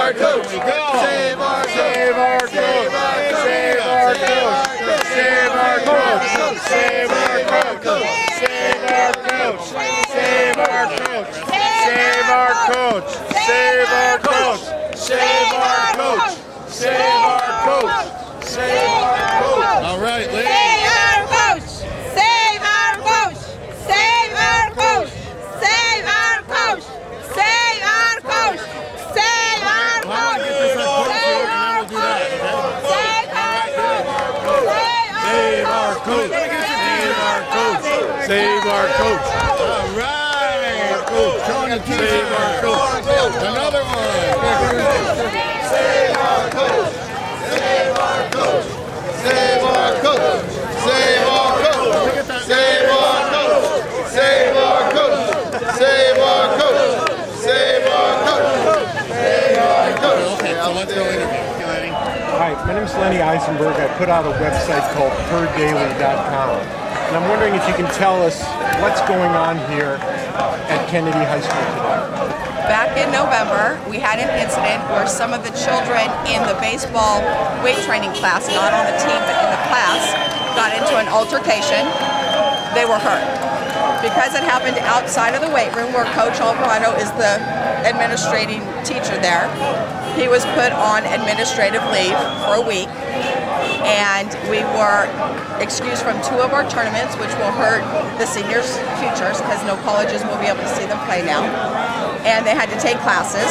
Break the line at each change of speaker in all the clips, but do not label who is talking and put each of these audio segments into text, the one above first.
our coach.
Here we go.
Save our coach.
Save our coach. Save our coach. Save our coach. Save our coach. Save our coach. Save our coach. Save our coach. Save our coach. Save our coach. Save our coach. Save our coach. All right, ladies.
Save our coach. Save our coach. Save our coach. Save our coach. Save our coach. Save our coach.
I want to get this up close here, and then we'll do that. Save our coach. Save our coach. Save our coach. All right. Save our coach. Another one.
Save our coach. Save our coach. Save our coach. Save our coach. Save our coach. Save our coach. Save our coach. Save our coach. Save our coach.
Okay, so let's go interview. Lenny.
Hi, my name is Lenny Eisenberg. I put out a website called HerdDaily.com. And I'm wondering if you can tell us what's going on here at Kennedy High School today.
Back in November, we had an incident where some of the children in the baseball weight training class, not on the team but in the class, got into an altercation. They were hurt. Because it happened outside of the weight room where Coach Alvarado is the administrating teacher there, he was put on administrative leave for a week. And we were excused from 2 of our tournaments, which will hurt the seniors' futures because no colleges will be able to see them play now. And they had to take classes,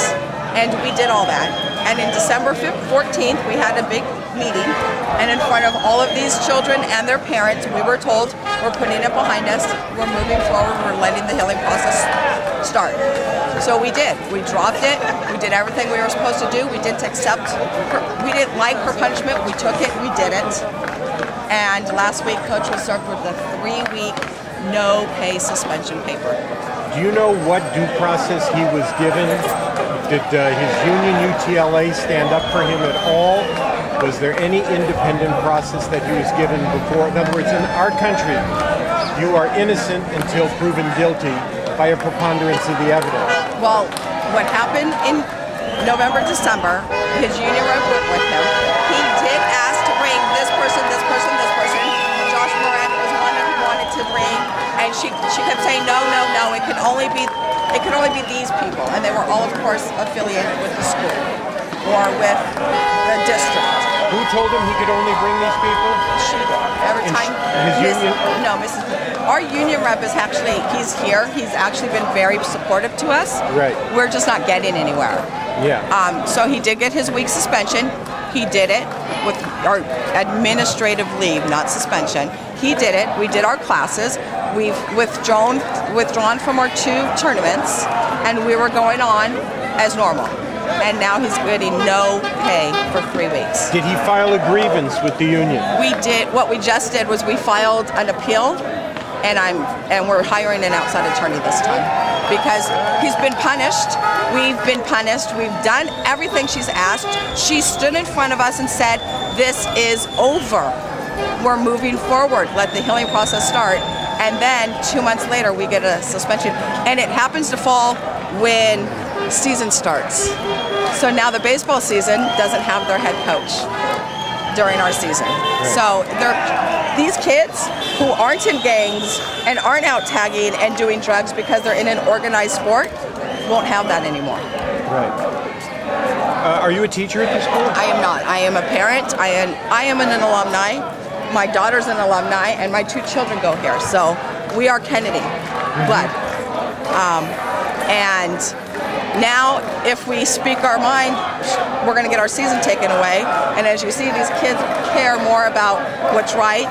and we did all that. And in December 14th, we had a big meeting, and in front of all of these children and their parents, we were told, we're putting it behind us, we're moving forward, we're letting the healing process start. So we did. We dropped it. We did everything we were supposed to do. We didn't we didn't like her punishment. We took it. We did it. And last week, Coach was served with a 3-week no-pay suspension paper.
Do you know what due process he was given? Did his union UTLA stand up for him at all? Was there any independent process that he was given before? In other words, in our country, you are innocent until proven guilty by a preponderance of the evidence.
Well, what happened in November, December, his union rep went with him. He did ask to bring this person, this person, this person. Josh Moran was one who wanted to bring, and she kept saying no, no, no. It could only be these people, and they were all, of course, affiliated with the school or with the district.
Who told him he could only bring these people?
She did. Every time.
His union?
No, Mrs. Our union rep is actually, he's here. He's actually been very supportive to us.
Right.
We're just not getting anywhere.
Yeah.
So he did get his week suspension. He did it with our administrative leave, not suspension. He did it. We did our classes. We've withdrawn from our 2 tournaments, and we were going on as normal. And now he's getting no pay for 3 weeks.
Did he file a grievance with the union?
We did. What we just did was we filed an appeal, and we're hiring an outside attorney this time because he's been punished. We've been punished. We've done everything she's asked. She stood in front of us and said, "This is over. We're moving forward. Let the healing process start." And then 2 months later, we get a suspension, and it happens to fall when season starts. So now the baseball season doesn't have their head coach during our season. Right. So these kids who aren't in gangs and aren't out tagging and doing drugs because they're in an organized sport won't have that anymore.
Right. Are you a teacher at the school?
I am not. I am a parent. I am an alumni. my daughter's an alumni, and my 2 children go here. So we are Kennedy blood. And now, if we speak our mind, we're going to get our season taken away. And as you see, these kids care more about what's right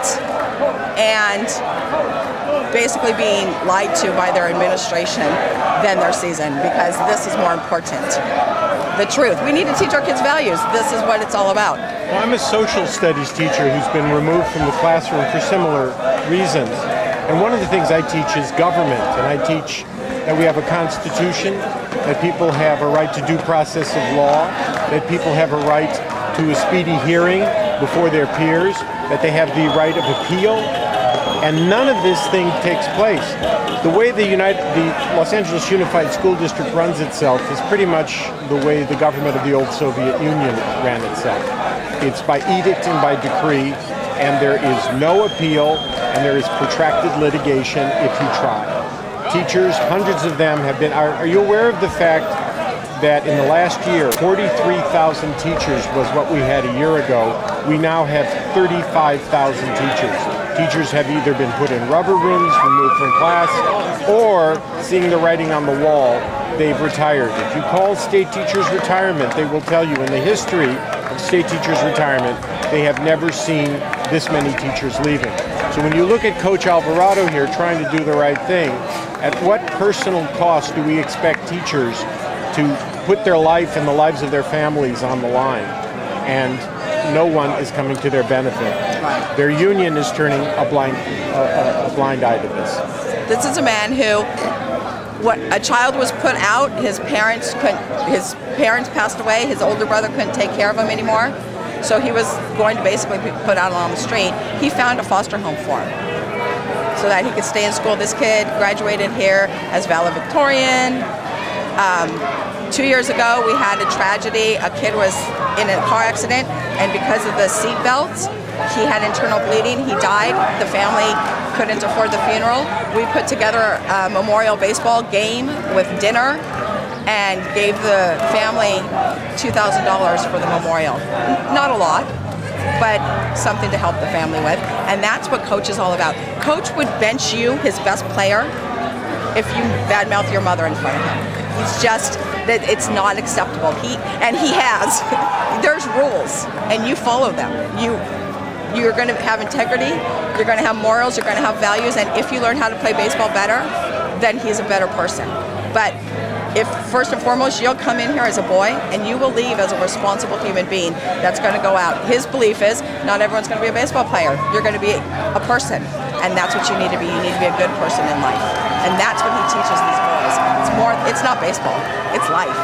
and basically being lied to by their administration than their season, because this is more important. The truth. We need to teach our kids values. This is what it's all about.
Well, I'm a social studies teacher who's been removed from the classroom for similar reasons. And one of the things I teach is government, and I teach that we have a constitution, that people have a right to due process of law, that people have a right to a speedy hearing before their peers, that they have the right of appeal, and none of this thing takes place. The way the Los Angeles Unified School District runs itself is pretty much the way the government of the old Soviet Union ran itself. It's by edict and by decree, and there is no appeal, and there is protracted litigation if you try. Teachers, hundreds of them have been, are you aware of the fact that in the last year, 43,000 teachers was what we had a year ago. We now have 35,000 teachers. Teachers have either been put in rubber rooms, removed from class, or, seeing the writing on the wall, they've retired. If you call state teachers retirement, they will tell you in the history of state teachers retirement, they have never seen this many teachers leaving. So when you look at Coach Alvarado here trying to do the right thing, at what personal cost do we expect teachers to put their life and the lives of their families on the line? And no one is coming to their benefit. Their union is turning a blind eye to this.
This is a man who, a child was put out, his parents passed away, his older brother couldn't take care of him anymore, so he was going to basically be put out on the street. He found a foster home for him so that he could stay in school. This kid graduated here as valedictorian. 2 years ago, we had a tragedy. A kid was in a car accident, and because of the seat belts, he had internal bleeding. He died. The family couldn't afford the funeral. We put together a memorial baseball game with dinner and gave the family $2,000 for the memorial. Not a lot, but something to help the family with. And that's what Coach is all about. Coach would bench you, his best player, if you badmouth your mother in front of him. It's just that it's not acceptable. He has. There's rules, and you follow them. You're going to have integrity, you're going to have morals, you're going to have values, and if you learn how to play baseball better, then he's a better person. But if first and foremost you'll come in here as a boy and you will leave as a responsible human being that's going to go out. His belief is not everyone's going to be a baseball player. You're going to be a person, and that's what you need to be. You need to be a good person in life, and that's what he teaches these boys. It's not baseball, it's life.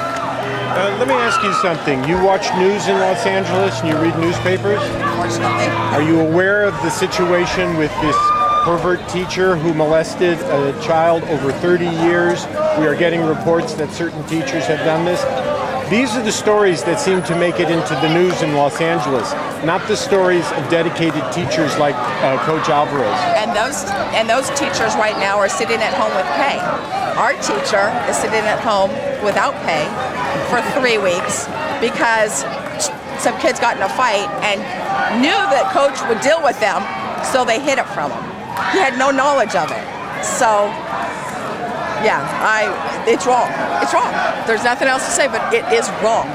Let me ask you something. You watch news in Los Angeles and you read newspapers?
Unfortunately.
Are you aware of the situation with this pervert teacher who molested a child over 30 years? We are getting reports that certain teachers have done this. These are the stories that seem to make it into the news in Los Angeles, not the stories of dedicated teachers like Coach Alvarez.
And those teachers right now are sitting at home with pay. Our teacher is sitting at home without pay for 3 weeks because some kids got in a fight and knew that Coach would deal with them, so they hid it from him. He had no knowledge of it. So, yeah, it's wrong. It's wrong. There's nothing else to say, but it is wrong.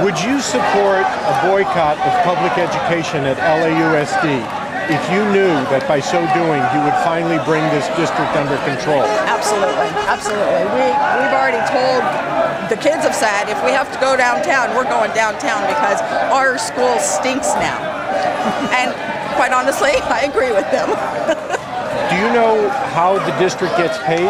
Would you support a boycott of public education at LAUSD if you knew that by so doing you would finally bring this district under control?
Absolutely, absolutely. We've already told, the kids have said, if we have to go downtown, we're going downtown because our school stinks now. And quite honestly, I agree with them.
Do you know how the district gets paid?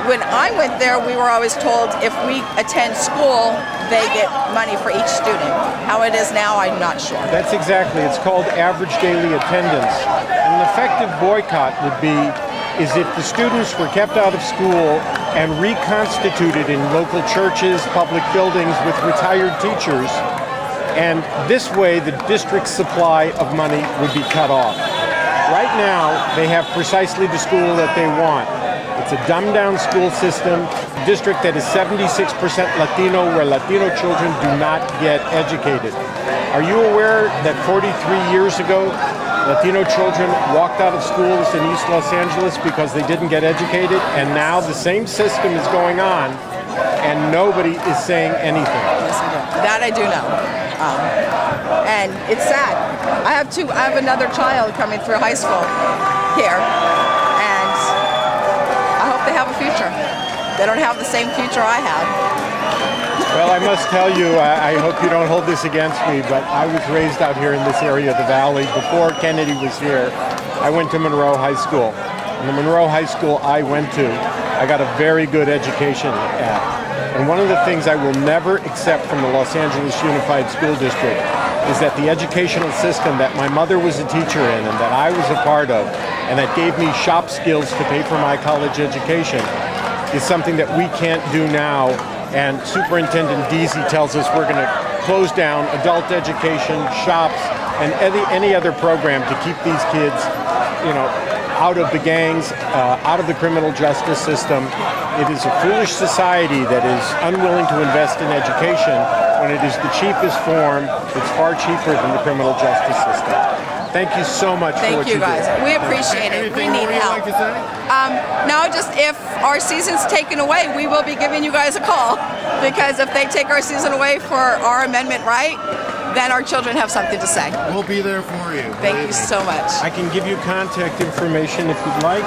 When I went there, we were always told if we attend school, they get money for each student. How it is now, I'm not sure.
That's exactly. It's called average daily attendance. And an effective boycott would be is if the students were kept out of school and reconstituted in local churches, public buildings with retired teachers, and this way the district's supply of money would be cut off. Right now, they have precisely the school that they want. It's a dumbed-down school system. district that is 76% Latino, where Latino children do not get educated. Are you aware that 43 years ago, Latino children walked out of schools in East Los Angeles because they didn't get educated, and now the same system is going on, and nobody is saying anything?
Yes, I do. That I do know. And it's sad. I have another child coming through high school here, and I hope they have a future. They don't have the same future I had.
Well, I must tell you, I hope you don't hold this against me, but I was raised out here in this area of the valley. Before Kennedy was here, I went to Monroe High School. And the Monroe High School I went to, I got a very good education at. And one of the things I will never accept from the Los Angeles Unified School District is that the educational system that my mother was a teacher in and that I was a part of, and that gave me shop skills to pay for my college education, is something that we can't do now. And Superintendent Deasy tells us we're going to close down adult education, shops, and any other program to keep these kids, out of the gangs, out of the criminal justice system. It is a foolish society that is unwilling to invest in education when it is the cheapest form. It's far cheaper than the criminal justice system. Thank you so much for what you do.
Thank you, guys. We appreciate it. We need help.
Like to say?
No, just if our season's taken away, we will be giving you guys a call, because if they take our season away for our amendment right, then our children have something to say.
We'll be there for you.
Thank you so much.
I can give you contact information if you'd like.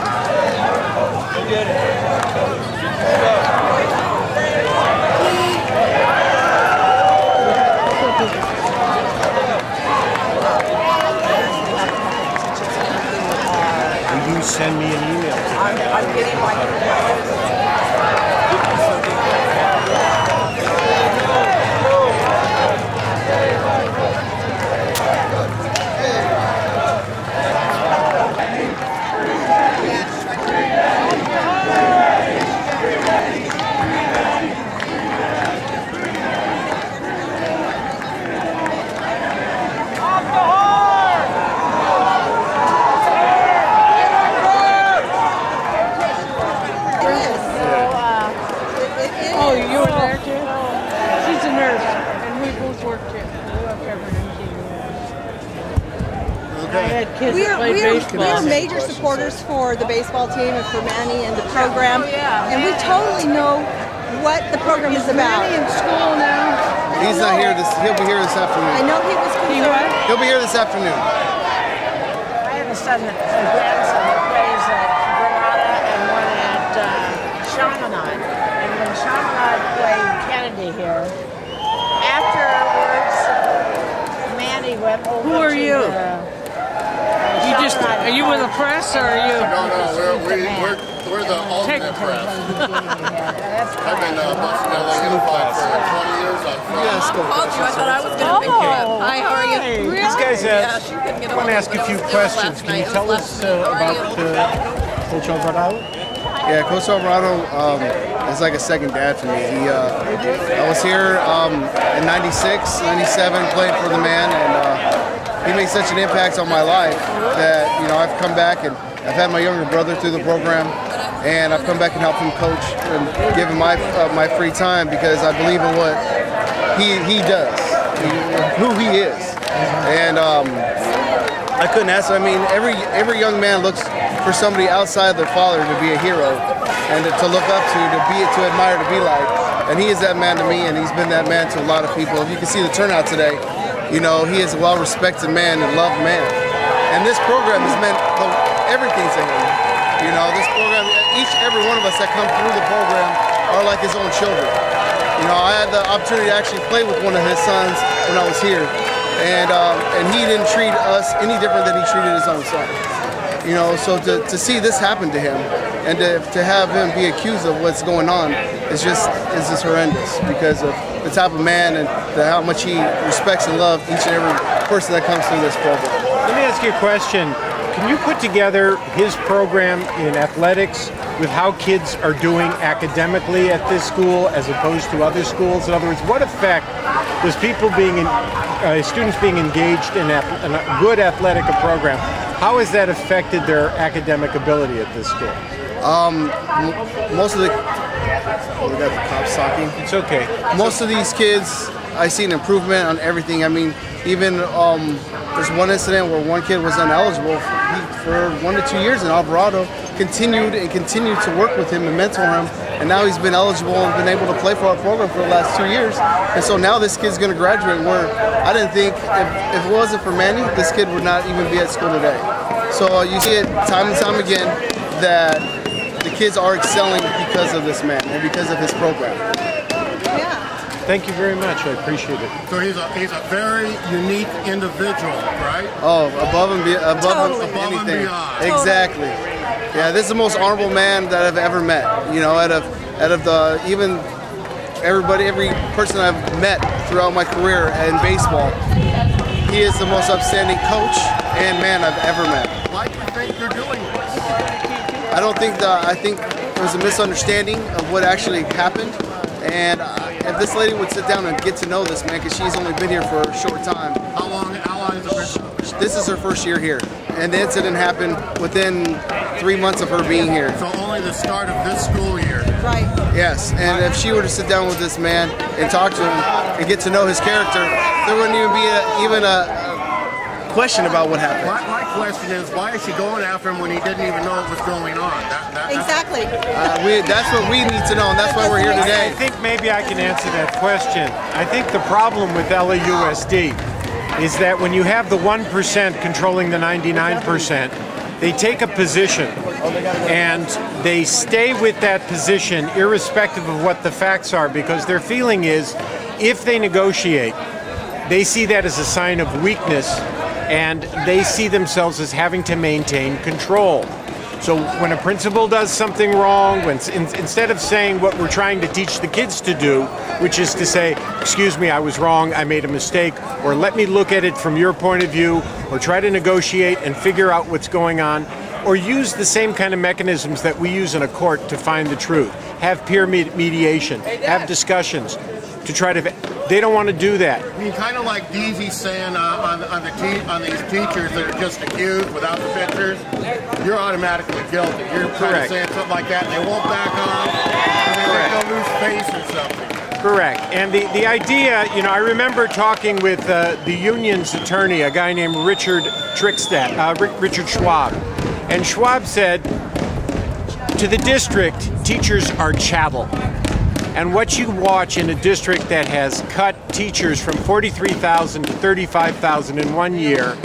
Will you send me an email?
I'm getting my...
Oh, you were there too? She's a nurse, and we both worked here. We worked there for 19 years. I had kids that played baseball.
We are major supporters for the baseball team and for Manny and the program, and we totally know what the program is about.
Manny in school now?
He's not here. He'll be here this afternoon.
I know he was concerned.
He'll be here this afternoon.
I have a son, a grandson that plays at Granada and one at Chaminade. And when Chaminade played Kennedy here, afterwards, Manny went over to... Who are you? Are you with the press or are you?
No, we're the ultimate press. I've been busting LA Unified for 20 years on Friday.
I called you. I thought I was going to pick you up. Hi, how are you?
These guys, I want to ask a few questions. Can you tell us about Coach Alvarado?
Yeah, Coach Alvarado is like a second dad for me. I was here in 96, 97, playing for the man, and he made such an impact on my life that, I've come back and I've had my younger brother through the program, and I've come back and helped him coach and give him my free time because I believe in what he does, who he is. And I couldn't ask him. I mean, every young man looks for somebody outside their father to be a hero and to look up to admire, to be like. And he is that man to me, and he's been that man to a lot of people. If you can see the turnout today, he is a well-respected man and loved man. And this program has meant everything to him. This program, every one of us that come through the program are like his own children. I had the opportunity to actually play with one of his sons when I was here, and he didn't treat us any different than he treated his own son. So to see this happen to him, and to have him be accused of what's going on is just horrendous because of the type of man and how much he respects and loves each and every person that comes through this program.
Let me ask you a question. Can you put together his program in athletics with how kids are doing academically at this school as opposed to other schools? In other words, what effect does students being engaged in a good athletic program, how has that affected their academic ability at this school?
Most of the We got the cops talking.
It's okay.
Most of these kids, I see an improvement on everything. I mean, even there's one incident where one kid was ineligible for 1 to 2 years in Alvarado. Continued to work with him and mentor him, and now he's been eligible and been able to play for our program for the last 2 years. And so now this kid's going to graduate. Where I didn't think if it wasn't for Manny, this kid would not even be at school today. So you see it time and time again that the kids are excelling because of this man and because of his program.
Thank you very much. I appreciate it.
So he's a very unique individual, right?
Oh, above and
Above
anything.
and beyond.
Exactly. Yeah, this is the most honorable man that I've ever met. You know, out of the even every person I've met throughout my career in baseball, he is the most outstanding coach and man I've ever met.
Why do you think you're doing this?
I think it was a misunderstanding of what actually happened. And if this lady would sit down and get to know this man, because she's only been here for a short time.
How long has it been?
This is her first year here. And the incident happened within 3 months of her being here.
So only the start of this school year.
Right.
Yes, and if she were to sit down with this man and talk to him and get to know his character, there wouldn't even be even a question about what happened.
My question is, why is she going after him when he didn't even know what was going on?
Exactly.
That's what we need to know, and that's why we're here today.
I think maybe I can answer that question. I think the problem with LAUSD is that when you have the 1% controlling the 99%, they take a position and they stay with that position irrespective of what the facts are, because their feeling is if they negotiate, they see that as a sign of weakness, and they see themselves as having to maintain control. So when a principal does something wrong, instead of saying what we're trying to teach the kids to do, which is to say, excuse me, I was wrong, I made a mistake, or let me look at it from your point of view, or try to negotiate and figure out what's going on, or use the same kind of mechanisms that we use in a court to find the truth. Have peer mediation, have discussions to try to... They don't want to do that.
I mean, kind of like Deezy saying on these teachers that are just accused without the pictures, you're automatically guilty. You're kind of saying something like that, and they won't back off, and they'll lose face or something.
Correct. And the idea, you know, I remember talking with the union's attorney, a guy named Richard Schwab, and Schwab said, to the district, teachers are chattel. And what you watch in a district that has cut teachers from 43,000 to 35,000 in 1 year,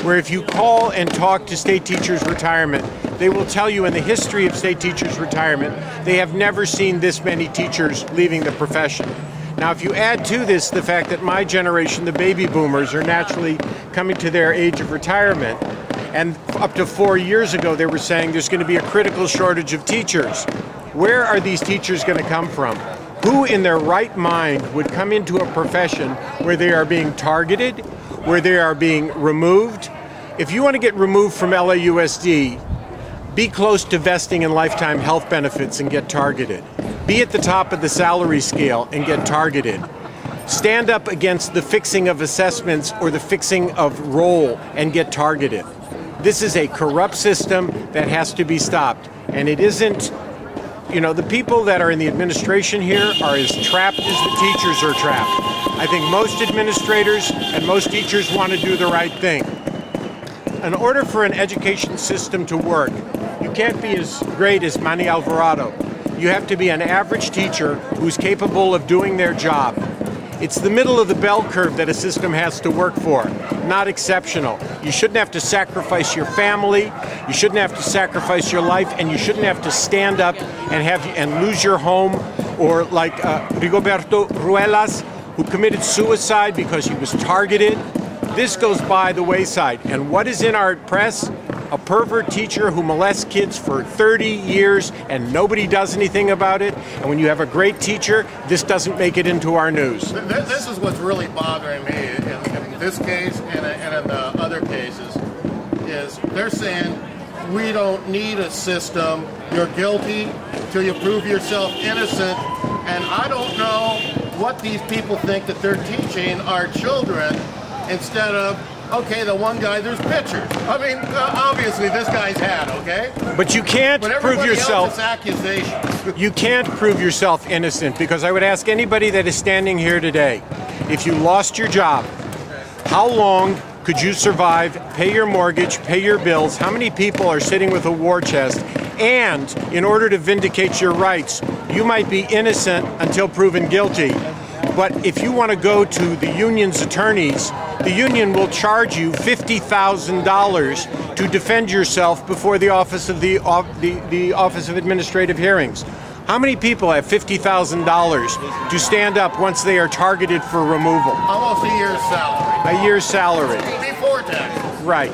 where if you call and talk to state teachers' retirement, they will tell you in the history of state teachers' retirement, they have never seen this many teachers leaving the profession. Now, if you add to this the fact that my generation, the baby boomers, are naturally coming to their age of retirement, and up to 4 years ago they were saying there's going to be a critical shortage of teachers. Where are these teachers going to come from? Who in their right mind would come into a profession where they are being targeted, where they are being removed? If you want to get removed from LAUSD, be close to vesting in lifetime health benefits and get targeted. Be at the top of the salary scale and get targeted. Stand up against the fixing of assessments or the fixing of roll and get targeted. This is a corrupt system that has to be stopped. And it isn't, you know, the people that are in the administration here are as trapped as the teachers are trapped. I think most administrators and most teachers want to do the right thing. In order for an education system to work, you can't be as great as Manny Alvarado. You have to be an average teacher who's capable of doing their job. It's the middle of the bell curve that a system has to work for, not exceptional. You shouldn't have to sacrifice your family, you shouldn't have to sacrifice your life, and you shouldn't have to stand up and lose your home, or like Rigoberto Ruelas, who committed suicide because he was targeted. This goes by the wayside. And what is in our press? A pervert teacher who molests kids for 30 years and nobody does anything about it. And when you have a great teacher, this doesn't make it into our news.
This is what's really bothering me in this case and in the other cases, is they're saying we don't need a system. You're guilty till you prove yourself innocent. And I don't know what these people think that they're teaching our children instead of Okay, the one guy, there's pictures. I mean, obviously this guy's had, okay?
But you can't prove yourself.
Accusations.
You can't prove yourself innocent, because I would ask anybody that is standing here today, if you lost your job, how long could you survive, pay your mortgage, pay your bills? How many people are sitting with a war chest? And in order to vindicate your rights, you might be innocent until proven guilty. But if you want to go to the union's attorneys, the union will charge you $50,000 to defend yourself before the Office of the Office of Administrative Hearings. How many people have $50,000 to stand up once they are targeted for removal?
Almost a year's salary.
A year's salary.
Before taxes.
Right.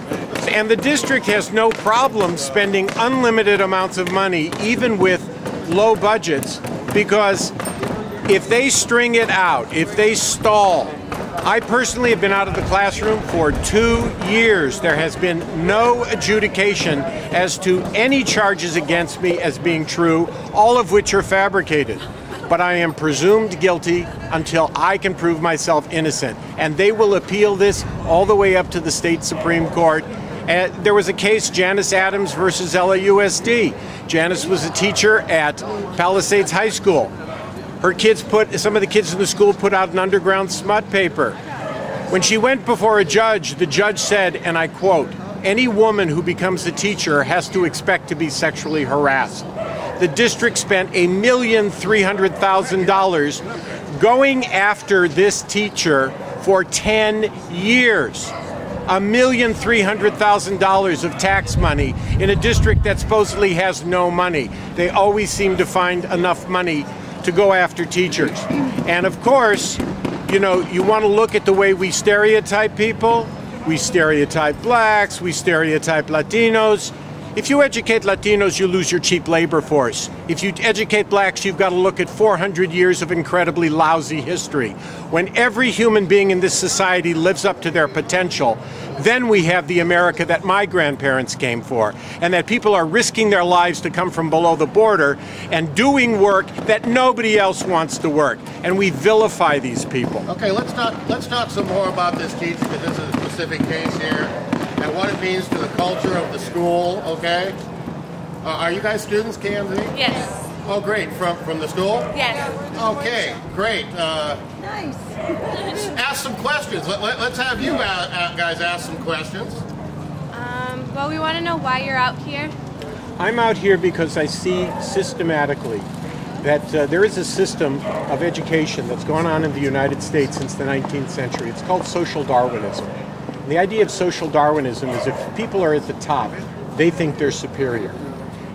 And the district has no problem spending unlimited amounts of money, even with low budgets, because if they string it out, if they stall, I personally have been out of the classroom for 2 years. There has been no adjudication as to any charges against me as being true, all of which are fabricated. But I am presumed guilty until I can prove myself innocent. And they will appeal this all the way up to the state Supreme Court. There was a case, Janice Adams versus LAUSD. Janice was a teacher at Palisades High School. Some of the kids in the school put out an underground smut paper. When she went before a judge, the judge said, and I quote, "Any woman who becomes a teacher has to expect to be sexually harassed." The district spent $1,300,000 going after this teacher for 10 years. $1,300,000 of tax money in a district that supposedly has no money. They always seem to find enough money to go after teachers. And of course, you know, you want to look at the way we stereotype people. We stereotype blacks, we stereotype Latinos. If you educate Latinos, you lose your cheap labor force. If you educate blacks, you've got to look at 400 years of incredibly lousy history. When every human being in this society lives up to their potential, then we have the America that my grandparents came for, and that people are risking their lives to come from below the border and doing work that nobody else wants to work. And we vilify these people.
Okay, let's talk some more about this teacher, because this is a specific case here, and what it means to the culture of the school, okay? Are you guys students, KMZ?
Yes.
Oh, great. From the school?
Yes.
Okay, great.
Nice.
Ask some questions. Let's have you guys ask some questions.
Well, we want to know why you're out here.
I'm out here because I see systematically that there is a system of education that's gone on in the United States since the 19th century. It's called social Darwinism. And the idea of social Darwinism is if people are at the top, they think they're superior.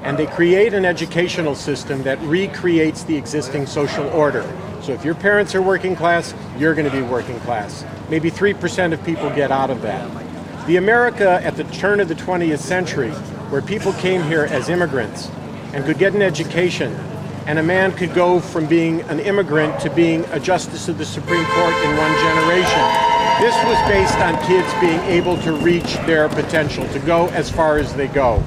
And they create an educational system that recreates the existing social order. So if your parents are working class, you're going to be working class. Maybe 3% of people get out of that. The America at the turn of the 20th century, where people came here as immigrants and could get an education, and a man could go from being an immigrant to being a justice of the Supreme Court in one generation. This was based on kids being able to reach their potential, to go as far as they go.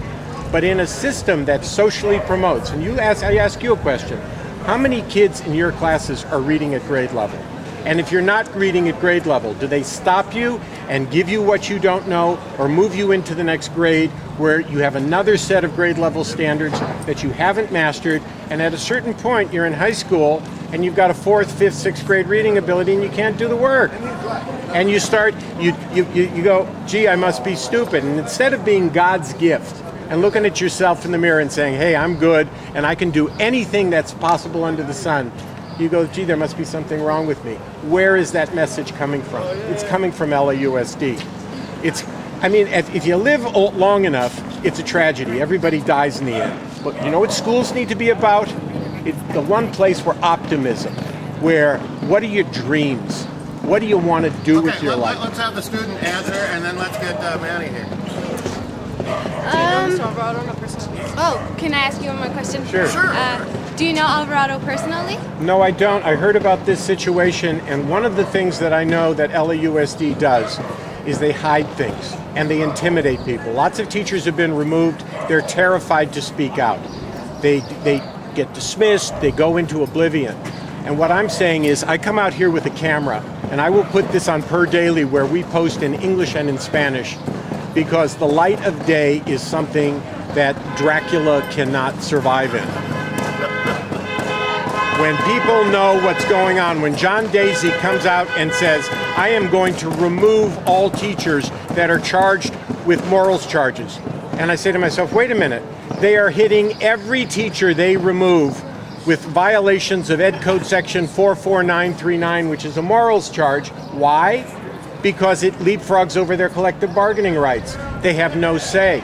But in a system that socially promotes, and I ask you a question, how many kids in your classes are reading at grade level? And if you're not reading at grade level, do they stop you and give you what you don't know, or move you into the next grade where you have another set of grade level standards that you haven't mastered, and at a certain point you're in high school and you've got a 4th, 5th, 6th grade reading ability and you can't do the work. And you go, gee, I must be stupid. And instead of being God's gift and looking at yourself in the mirror and saying, hey, I'm good and I can do anything that's possible under the sun, you go, gee, there must be something wrong with me. Where is that message coming from? It's coming from LAUSD. If you live long enough, it's a tragedy. Everybody dies in the end. But you know what schools need to be about? It's the one place where optimism, where what are your dreams? What do you want to do with your life?
Let's have the student answer, and then let's get Manny here.
Oh, can I ask you one more question?
Sure.
Do you know Alvarado personally?
No, I don't. I heard about this situation, and one of the things that I know that LAUSD does is they hide things, and they intimidate people. Lots of teachers have been removed. They're terrified to speak out. They get dismissed. They go into oblivion. And what I'm saying is, I come out here with a camera, And I will put this on Per Daily, where we post in English and in Spanish, because the light of day is something that Dracula cannot survive in. When people know what's going on, when John Daisy comes out and says, I am going to remove all teachers that are charged with morals charges. And I say to myself, wait a minute, they are hitting every teacher they remove with violations of Ed Code Section 44939, which is a morals charge. Why? Because it leapfrogs over their collective bargaining rights. They have no say.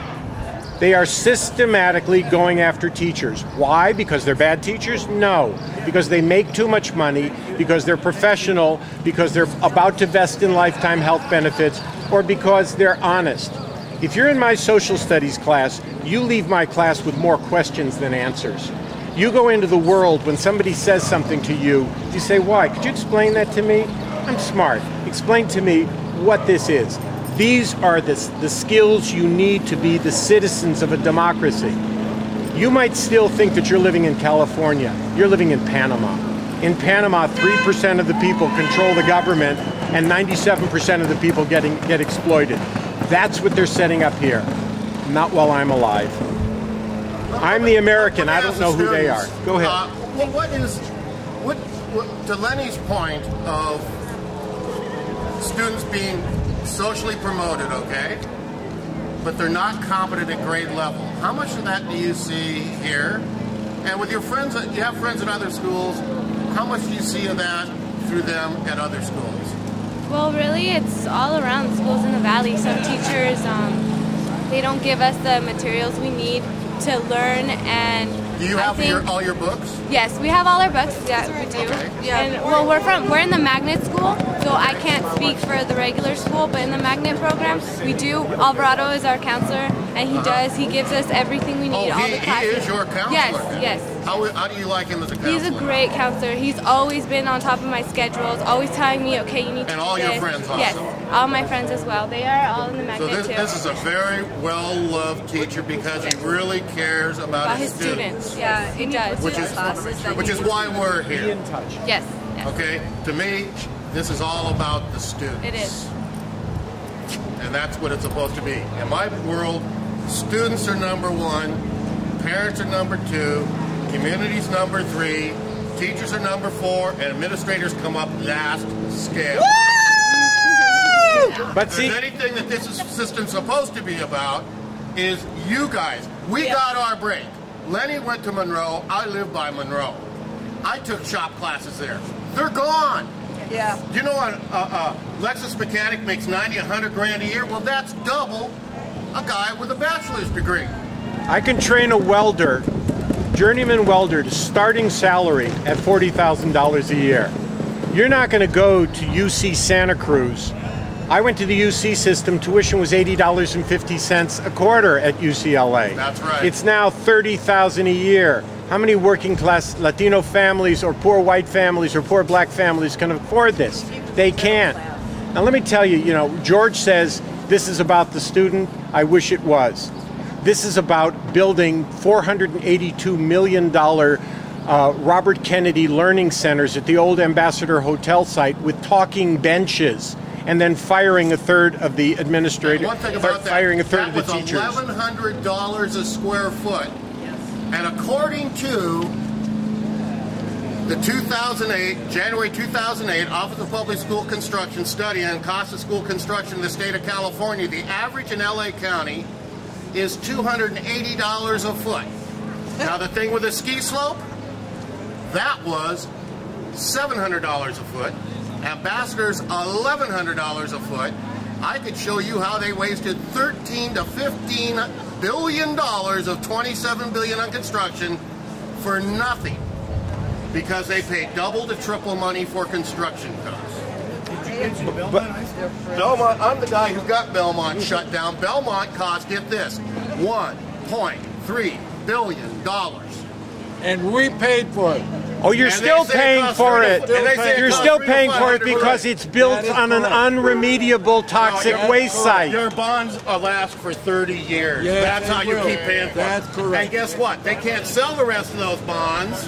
They are systematically going after teachers. Why? Because they're bad teachers? No. Because they make too much money, because they're professional, because they're about to vest in lifetime health benefits, or because they're honest. If you're in my social studies class, you leave my class with more questions than answers. You go into the world, when somebody says something to you, you say, why? Could you explain that to me? I'm smart. Explain to me what this is. These are the skills you need to be the citizens of a democracy. You might still think that you're living in California. You're living in Panama. In Panama, 3% of the people control the government, and 97% of the people get exploited. That's what they're setting up here. Not while I'm alive. I'm the American. I don't know who they are. Go ahead.
Well, to Lenny's point of students being socially promoted, okay, but they're not competent at grade level. How much of that do you see here? And with your friends, you have friends at other schools, how much do you see of that through them at other schools?
Well, really, it's all around the schools in the Valley. Some teachers, they don't give us the materials we need to learn, and
do you have all your books?
Yes, we have all our books. Yeah, we do.
Okay.
Yeah. And well, we're in the magnet school, so I can't speak for the regular school, but in the magnet program, we do. Alvarado is our counselor, and he gives us everything we need. All the classes.
He is your counselor?
Yes, yes.
How do you like him as a counselor?
He's a great counselor. He's always been on top of my schedules, always telling me, okay, you need to do this.
And all your friends also?
Yes, all my friends as well. They are all in the magnet too.
So this is a very well-loved teacher because he really cares about his students.
Yeah, he does.
Which is why we're here.
Be in touch.
Yes.
Okay? To me, this is all about the students.
It is.
And that's what it's supposed to be. In my world, students are number one, parents are number two, community's number three, teachers are number four, and administrators come up last scale.
But
if there's anything that this system's supposed to be about is you guys. We got our break. Lenny went to Monroe. I live by Monroe. I took shop classes there. They're gone.
Yeah.
You know, a Lexus mechanic makes 90, 100 grand a year. Well, that's double a guy with a bachelor's degree.
I can train a welder, journeyman welder, to starting salary at $40,000 a year. You're not going to go to UC Santa Cruz. I went to the UC system. Tuition was $80.50 a quarter at UCLA.
That's right.
It's now $30,000 a year. How many working class Latino families or poor white families or poor black families can afford this? They can't. Now let me tell you, George says this is about the student. I wish it was. This is about building $482 million Robert Kennedy learning centers at the old Ambassador Hotel site with talking benches, and then firing a third of the administrators, firing a third of the teachers.
That was $1,100 a square foot. And according to the January 2008 Office of Public School Construction study on cost of school construction in the state of California, the average in LA County is $280 a foot. Now the thing with the ski slope, that was $700 a foot. Ambassadors, $1,100 a foot. I could show you how they wasted $13 to $15 billion of $27 billion on construction for nothing, because they paid double to triple money for construction costs. Belmont, I'm the guy who got Belmont shut down. Belmont cost, get this, $1.3 billion.
And we paid for it.
Oh, you're still paying for it. You're still paying for it because it's built on an unremediable toxic waste site.
Your bonds last for 30 years. That's how you keep paying for it.
That's correct.
And guess what? They can't sell the rest of those bonds.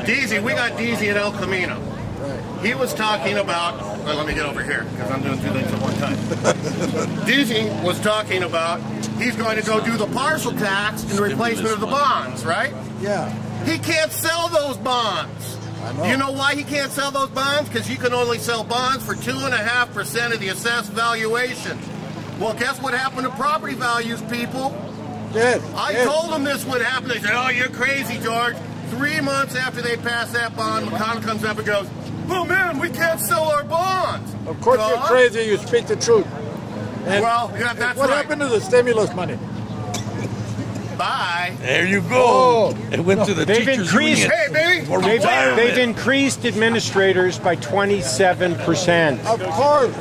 Deasy, we got Deasy at El Camino. He was talking about well, let me get over here because I'm doing two things at one time. Dizzy was talking about he's going to go do the partial tax in the replacement of the bonds, right?
Yeah.
He can't sell those bonds.
I know.
Do you know why he can't sell those bonds? Because you can only sell bonds for 2.5% of the assessed valuation. Well, guess what happened to property values, people? I told them this would happen. They said, oh, you're crazy, George. 3 months after they passed that bond, McConnell comes up and goes, oh, man, we can't sell our bonds.
Of course you're crazy. You speak the truth. And
well, yeah, that's
what
right.
happened to the stimulus money?
Bye.
There you go. It went to the teachers' union.
Hey, baby.
They've increased administrators by 27%.
Of course.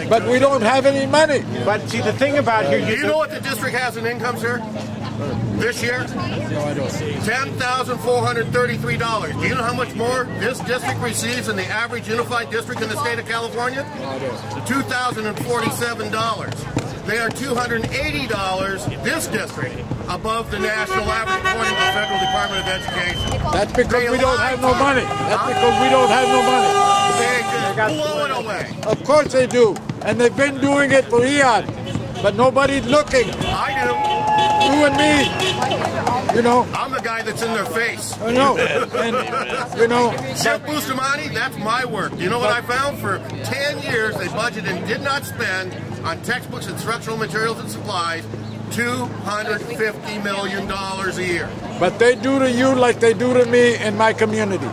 But we don't have any money.
But see, the thing about here...
Do you know what the district has in income, sir? This year?
No, I don't.
$10,433. Do you know how much more this district receives than the average unified district in the state of California?
No, I don't.
$2,047. They are $280, this district, above the national average, according to the Federal Department of Education.
That's because we don't have no money. That's because we don't have no money.
They just blow it away.
Of course they do. And they've been doing it for eons. But nobody's looking.
I do.
You and me. You know.
I'm the guy that's in their face.
I know. And, you know.
Chef Bustamante, that's my work. You know what I found? For 10 years, they budgeted and did not spend on textbooks, instructional materials, and supplies $250 million a year.
But they do to you like they do to me in my community.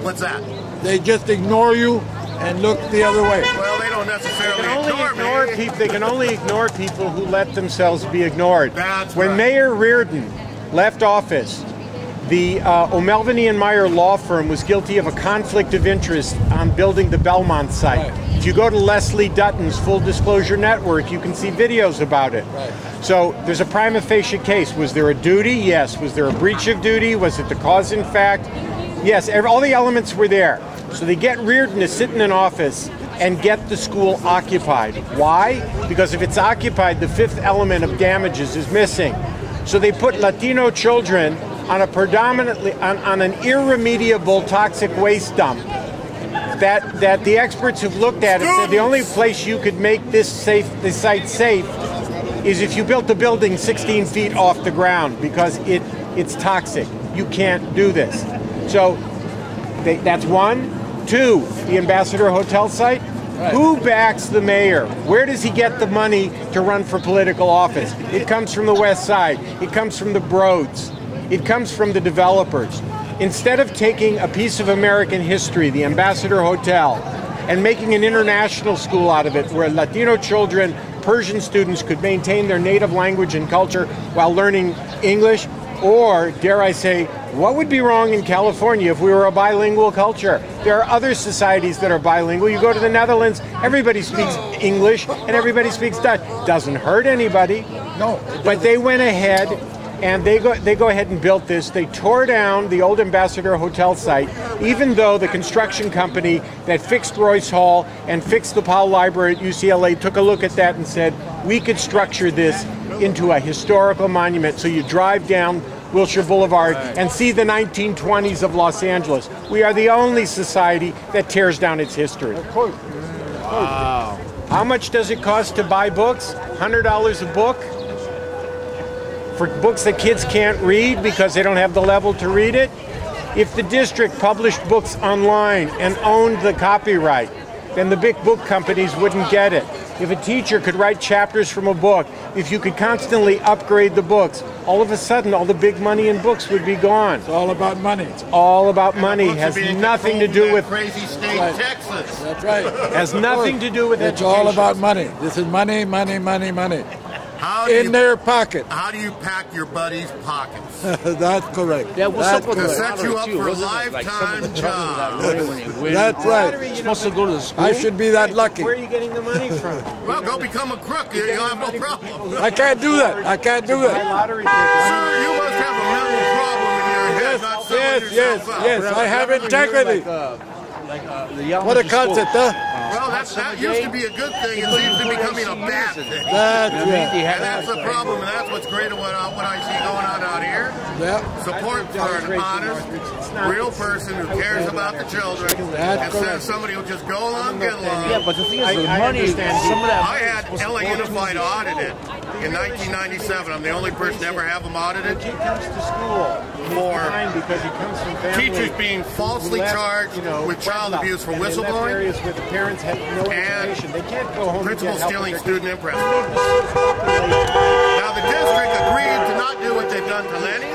What's that?
They just ignore you and look the other way.
Well, they don't necessarily ignore me.
They can only ignore people who let themselves be ignored.
That's
when
right.
Mayor Reardon left office, the O'Melveny and Meyer law firm was guilty of a conflict of interest on building the Belmont site.
Right.
If you go to Leslie Dutton's Full Disclosure Network, you can see videos about it.
Right.
So there's a prima facie case. Was there a duty? Yes. Was there a breach of duty? Was it the cause in fact? Yes. All the elements were there. So they get Reardon to sit in an office and get the school occupied. Why? Because if it's occupied, the fifth element of damages is missing. So they put Latino children on a predominantly on an irremediable toxic waste dump that the experts have looked at and said the only place you could make this site safe is if you built the building 16 feet off the ground because it's toxic. You can't do this. So that's one. Two, the Ambassador Hotel site. Right. Who backs the mayor? Where does he get the money to run for political office? It comes from the West Side. It comes from the Broads. It comes from the developers. Instead of taking a piece of American history, the Ambassador Hotel, and making an international school out of it where Latino children, Persian students could maintain their native language and culture while learning English, or, dare I say, what would be wrong in California if we were a bilingual culture? There are other societies that are bilingual. You go to the Netherlands, everybody speaks English and everybody speaks Dutch. Doesn't hurt anybody.
No.
But they went ahead and they go ahead and built this. They tore down the old Ambassador Hotel site, even though the construction company that fixed Royce Hall and fixed the Powell Library at UCLA took a look at that and said, we could structure this into a historical monument. So you drive down Wilshire Boulevard and see the 1920s of Los Angeles. We are the only society that tears down its history.
Of course.
Wow. How much does it cost to buy books? $100 a book? For books that kids can't read because they don't have the level to read it? If the district published books online and owned the copyright, then the big book companies wouldn't get it. If a teacher could write chapters from a book, if you could constantly upgrade the books, all of a sudden all the big money in books would be gone.
It's all about money.
It's all about money. It has nothing to do with
crazy state Texas.
That's right.
Has nothing to do with
It's
education.
all about money. This is money, money, money, money. Their pocket.
How do you pack your buddy's pockets?
That's correct.
Yeah, what's
That's
up with
To
the
correct.
set you up
lottery, too?
for a
Wasn't it like some of the
lifetime
trouble with that lottery when you win?
That's right.
You're supposed to go to the school.
I should be that lucky.
Where are you getting the money from?
Well, go become a crook. You'll have no problem.
I can't do that. I can't do that.
Lottery tickets.
Sir, you must have a mental problem in your head, not selling
Yes,
yourself out.
yes. I have integrity.
The
What a concept, huh?
Well, Well, that used to be a good thing. It seems to be becoming a bad thing.
And
that's the problem, and that's what's great about what I see going on out here. Support for an honest, real person who cares about the children instead of somebody who just go along, get along.
Yeah, but the thing is, the money, some of that.
I had LA Unified audited in 1997. I'm the only person to ever have them audited.
The kid comes to school
for
because he comes from family
teachers being falsely charged with child abuse for whistleblowing,
areas where the parents have no information. They can't go home.
Principals stealing student impressions. Now the district agreed to not do what they've done to Lenny,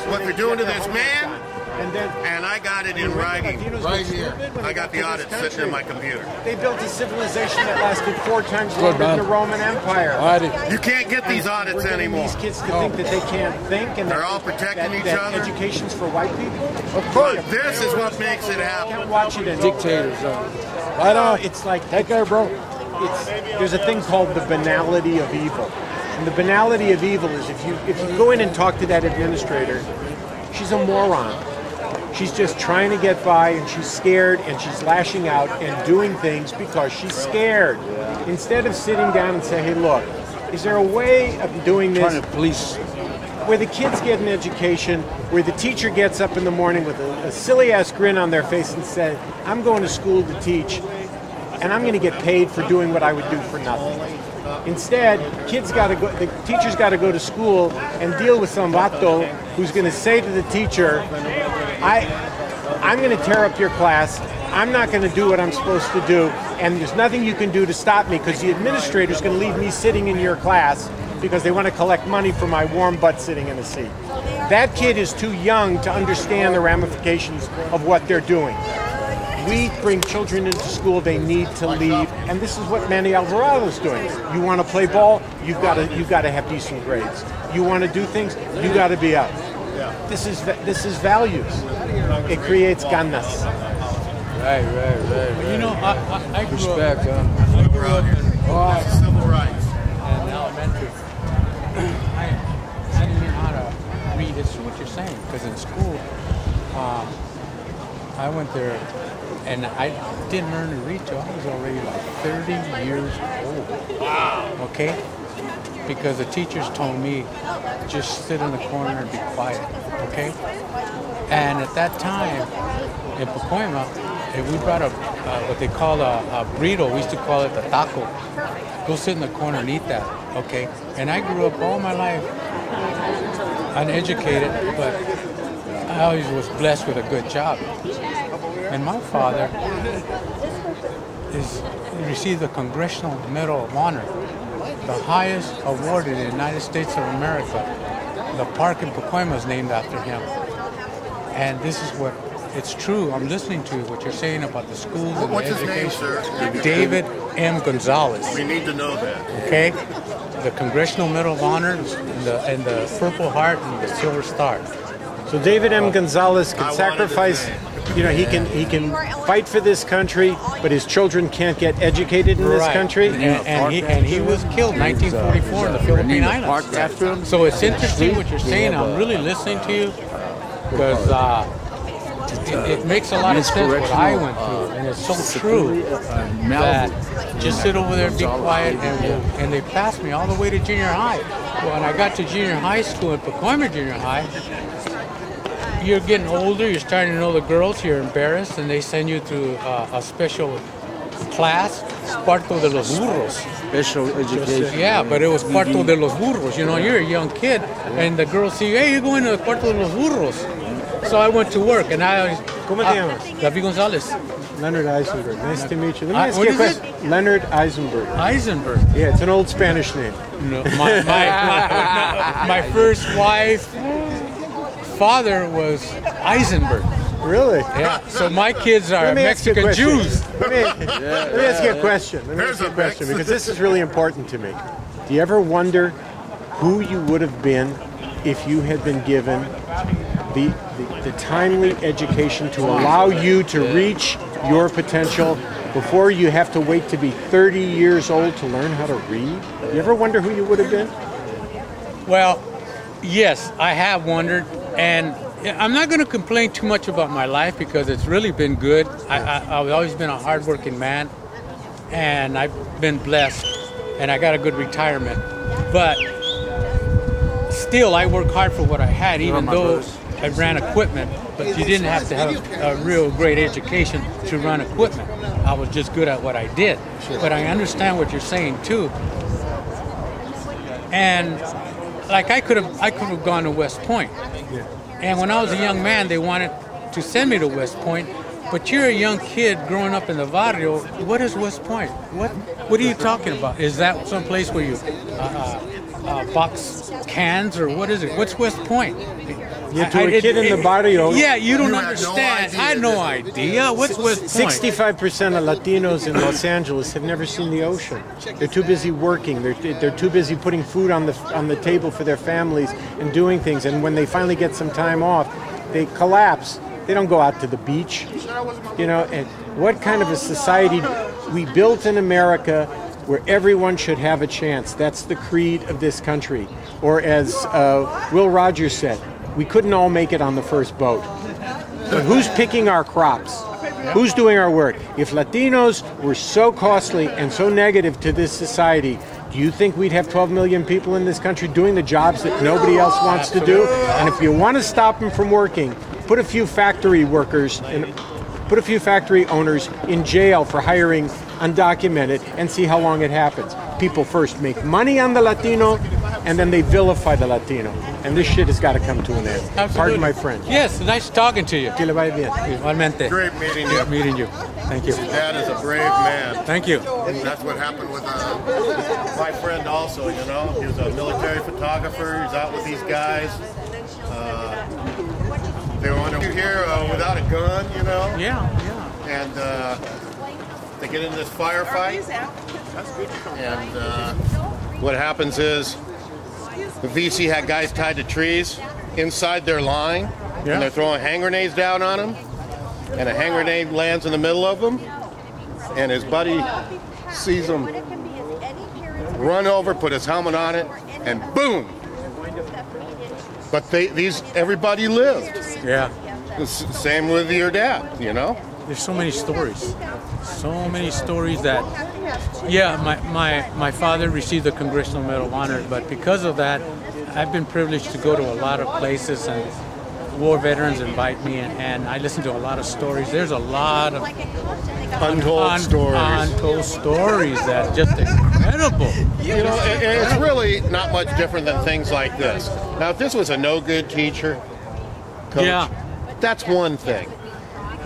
what they're doing to this man. And I got it in writing right here. I got the audit sitting in my computer.
They built a civilization that lasted 4 times longer than the Roman Empire.
You can't get these audits anymore.
These kids to think that they can't think, and
they're all protecting each other.
Education's for white people.
Of course, this is what makes it happen.
You can't watch it in
dictators. I know.
It's like
that guy, bro.
There's a thing called the banality of evil, and the banality of evil is if you go in and talk to that administrator, she's a moron. She's just trying to get by, and she's scared, and she's lashing out and doing things because she's scared. Instead of sitting down and say, hey, look, is there a way of doing this
Trying to police
where the kids get an education, where the teacher gets up in the morning with a silly-ass grin on their face and says, I'm going to school to teach, and I'm going to get paid for doing what I would do for nothing. Instead, the teacher's got to go to school and deal with some vato who's going to say to the teacher, I'm going to tear up your class, I'm not going to do what I'm supposed to do, and there's nothing you can do to stop me because the administrator's going to leave me sitting in your class because they want to collect money for my warm butt sitting in a seat. That kid is too young to understand the ramifications of what they're doing. We bring children into school, they need to leave, and this is what Manny Alvarado's doing. You want to play ball, you've got to have decent grades. You want to do things, you got to be up. This is values. It creates ganas.
Right. You know, I grew up.
Civil rights.
And elementary. I didn't learn how to read. It's what you're saying, because in school, I went there, and I didn't learn to read till I was already like 30 years old. Wow. Okay? Because the teachers told me, just sit in the corner and be quiet, okay? And at that time, in Pacoima, if we brought what they call a burrito, we used to call it a taco. Go sit in the corner and eat that, okay? And I grew up all my life uneducated, but I always was blessed with a good job. And my father received the Congressional Medal of Honor, the highest award in the United States of America. The park in Pacoima is named after him. And this is what, it's true, I'm listening to what you're saying about the schools and
What's
the
his
education.
name, sir?
David M. Gonzalez.
We need to know that.
Okay? The Congressional Medal of Honor and the Purple Heart and the Silver Star.
So David M. Gonzalez can sacrifice, you know, he can fight for this country, but his children can't get educated in this country.
And he was killed in 1944 in the Philippine Islands. So it's interesting what you're saying. I'm really listening to you because it makes a lot of sense what I went through, and it's so true that just sit over there and be quiet, and they passed me all the way to junior high. When I got to junior high school at Pacoima Junior High, you're getting older, you're starting to know the girls, you're embarrassed, and they send you to a special class, Cuarto de los Burros.
Special education.
Yeah, but it was Cuarto de los Burros. You know, you're a young kid, and the girls see, hey, you're going to the Cuarto de los Burros. So I went to work, and
¿Cómo te llamas?
David Gonzalez.
Leonard Eisenberg. Nice to meet you. Let me ask you a question. Leonard Eisenberg.
Eisenberg.
Yeah, it's an old Spanish name.
No, my first wife, father was Eisenberg.
Really?
Yeah. So my kids are Mexican Jews.
Let me ask you a question. Because this is really important to me. Do you ever wonder who you would have been if you had been given the timely education to allow you to reach your potential before you have to wait to be 30 years old to learn how to read? You ever wonder who you would have been?
Well, yes, I have wondered, and I'm not going to complain too much about my life because it's really been good. I've always been a hardworking man, and I've been blessed, and I got a good retirement. But still, I work hard for what I had, even though I ran equipment. But you didn't have to have a real great education to run equipment. I was just good at what I did. But I understand what you're saying too. And like I could have gone to West Point. And when I was a young man, they wanted to send me to West Point. But you're a young kid growing up in the barrio. What is West Point? What are you talking about? Is that some place where you box cans, or what is it? What's West Point?
You're to a kid in the barrio.
Yeah, you don't understand. I had no idea. What's West Point?
65% of Latinos in Los Angeles have never seen the ocean. They're too busy working. They're too busy putting food on the table for their families and doing things. And when they finally get some time off, they collapse. They don't go out to the beach. You know, and what kind of a society we built in America where everyone should have a chance? That's the creed of this country. Or as Will Rogers said, we couldn't all make it on the first boat. But who's picking our crops? Who's doing our work? If Latinos were so costly and so negative to this society, do you think we'd have 12 million people in this country doing the jobs that nobody else wants to do? And if you want to stop them from working, put a few factory workers and put a few factory owners in jail for hiring undocumented and see how long it happens. People first make money on the Latino, and then they vilify the Latino. And this shit has got to come to an end.
Absolutely.
Pardon my French.
Yes, nice talking to you.
Que le vaya bien.
Igualmente.
Great meeting you.
Meeting you. Thank you.
Your dad is a brave man.
Thank you.
That's what happened with my friend also, you know. He was a military photographer. He's out with these guys. They were here without a gun, you know.
Yeah.
And they get in this firefight. And what happens is the VC had guys tied to trees inside their line, and they're throwing hand grenades down on them. And a hand grenade lands in the middle of them, and his buddy sees him run over, put his helmet on it, and boom! But everybody lived.
Yeah.
Same with your dad, you know?
There's so many stories. So many stories that, yeah, my father received the Congressional Medal of Honor, but because of that, I've been privileged to go to a lot of places, and war veterans invite me, and I listen to a lot of stories. There's a lot of
untold
stories that are just incredible.
You know, it's really not much different than things like this. Now, if this was a no-good teacher, coach, that's one thing.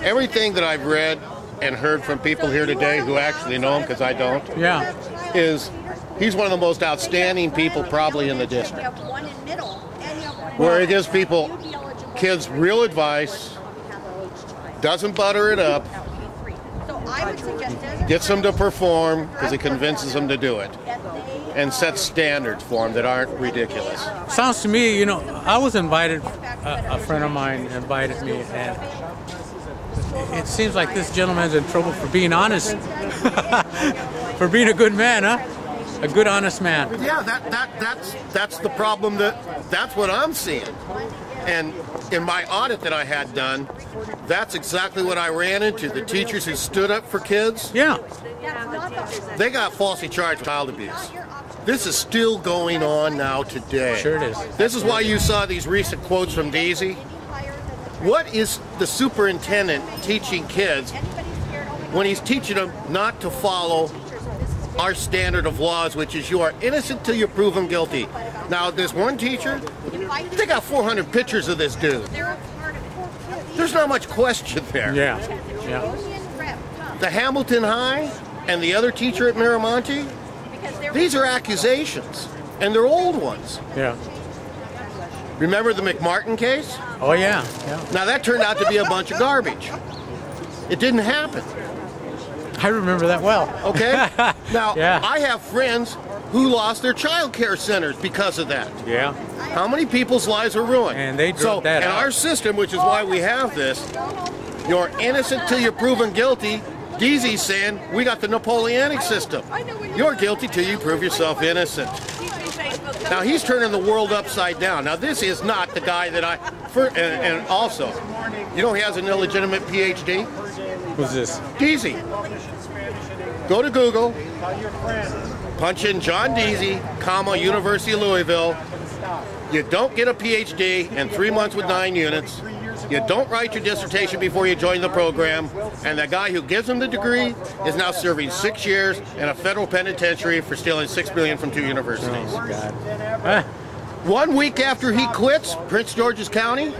Everything that I've read and heard from people here today who actually know him, because I don't, is he's one of the most outstanding people probably in the district. Where he gives kids real advice, doesn't butter it up, gets them to perform because he convinces them to do it, and sets standards for them that aren't ridiculous.
Sounds to me, you know, I was invited, a friend of mine invited me, and it seems like this gentleman's in trouble for being honest. For being a good man, huh? A good, honest man.
Yeah, that's the problem. That's what I'm seeing. And in my audit that I had done, that's exactly what I ran into. The teachers who stood up for kids, they got falsely charged with child abuse. This is still going on now today.
Sure it is.
This is why you saw these recent quotes from Deasy. What is the superintendent teaching kids when he's teaching them not to follow our standard of laws, which is you are innocent till you're proven guilty? Now, this one teacher, they got 400 pictures of this dude. There's not much question there.
Yeah.
The Hamilton High and the other teacher at Miramonte, these are accusations, and they're old ones.
Yeah.
Remember the McMartin case?
Oh, yeah.
Now, that turned out to be a bunch of garbage. It didn't happen.
I remember that well.
Okay? Now, I have friends who lost their child care centers because of that.
Yeah.
How many people's lives were ruined?
And they drove that out.
In our system, which is why we have this, you're innocent till you're proven guilty. Deasy's saying we got the Napoleonic system. You're guilty till you prove yourself innocent. Now, he's turning the world upside down. Now, this is not the guy that and also, you know he has an illegitimate PhD?
Who's this?
Deasy.
Go to Google, punch in John Deasy, comma, University of Louisville. You don't get a PhD in 3 months with 9 units. You don't write your dissertation before you join the program. And the guy who gives him the degree is now serving 6 years in a federal penitentiary for stealing $6 million from 2 universities.
Oh, God.
1 week after he quits Prince George's County,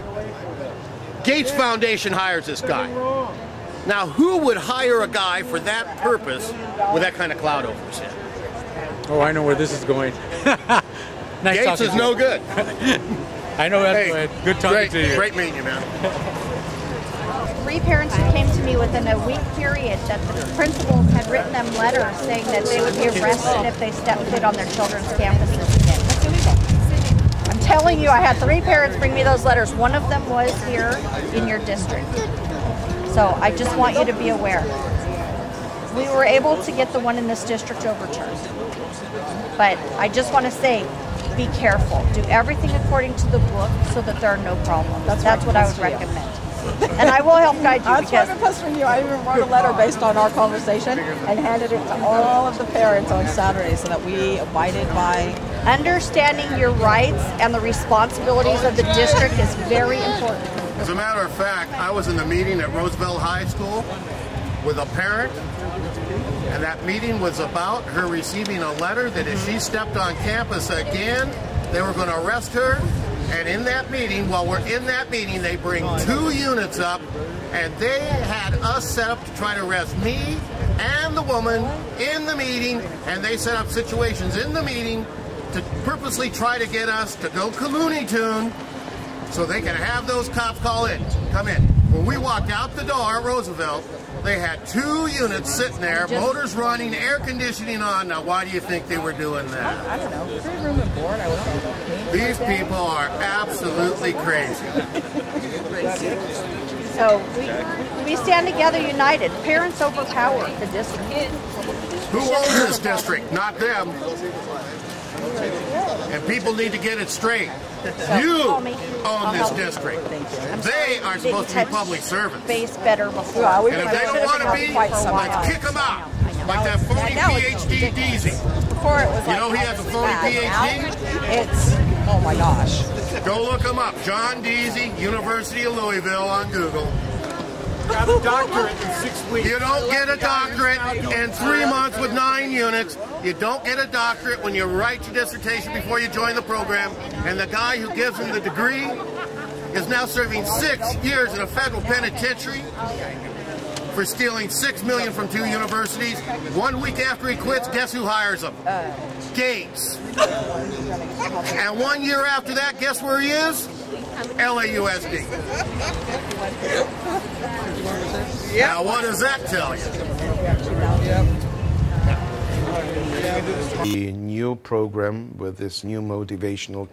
Gates Foundation hires this guy. Now, who would hire a guy for that purpose with that kind of cloud over his head?
Oh, I know where this is going. Nice
Gates is no good.
I know that. Hey, good talking to you.
Great meeting you, man.
3 parents who came to me within a week period that the principals had written them letters saying that they would be arrested if they stepped foot on their children's campuses again. I'm telling you, I had 3 parents bring me those letters. One of them was here in your district. So I just want you to be aware. We were able to get the one in this district overturned. But I just want to say, be careful. Do everything according to the book so that there are no problems. That's what I would recommend. And I will help guide you.
That's what it was from you. I even wrote a letter based on our conversation and handed it to all of the parents on Saturday so that we abided by.
Understanding your rights and the responsibilities of the district is very important.
As a matter of fact, I was in the meeting at Roosevelt High School with a parent, and that meeting was about her receiving a letter that if she stepped on campus again, they were going to arrest her. And in that meeting, while we're in that meeting, they bring 2 units up, and they had us set up to try to arrest me and the woman in the meeting, and they set up situations in the meeting to purposely try to get us to go Looney Tune so they can have those cops come in. When we walked out the door at Roosevelt, they had 2 units sitting there, motors running, air conditioning on. Now, why do you think they were doing that?
I don't know. 3 room and board. I was
These people are absolutely crazy.
So we stand together united. Parents overpower the district.
Who owns this district? Not them. And people need to get it straight. You own this district. They are supposed to be public servants.
Base better before.
And if they don't want to be, let's kick them out. Like that phony PhD Deasy.
Before it was
you know he has a phony PhD?
It's, oh my gosh.
Go look him up. John Deasy, University of Louisville on Google.
Got a doctorate in 6 weeks.
You don't get a doctorate in 3 months with 9 units. You don't get a doctorate when you write your dissertation before you join the program. And the guy who gives him the degree is now serving 6 years in a federal penitentiary for stealing $6 million from 2 universities. 1 week after he quits, guess who hires him? Gates. And 1 year after that, guess where he is? LAUSD. Now, what does that tell you?
The new program with this new motivational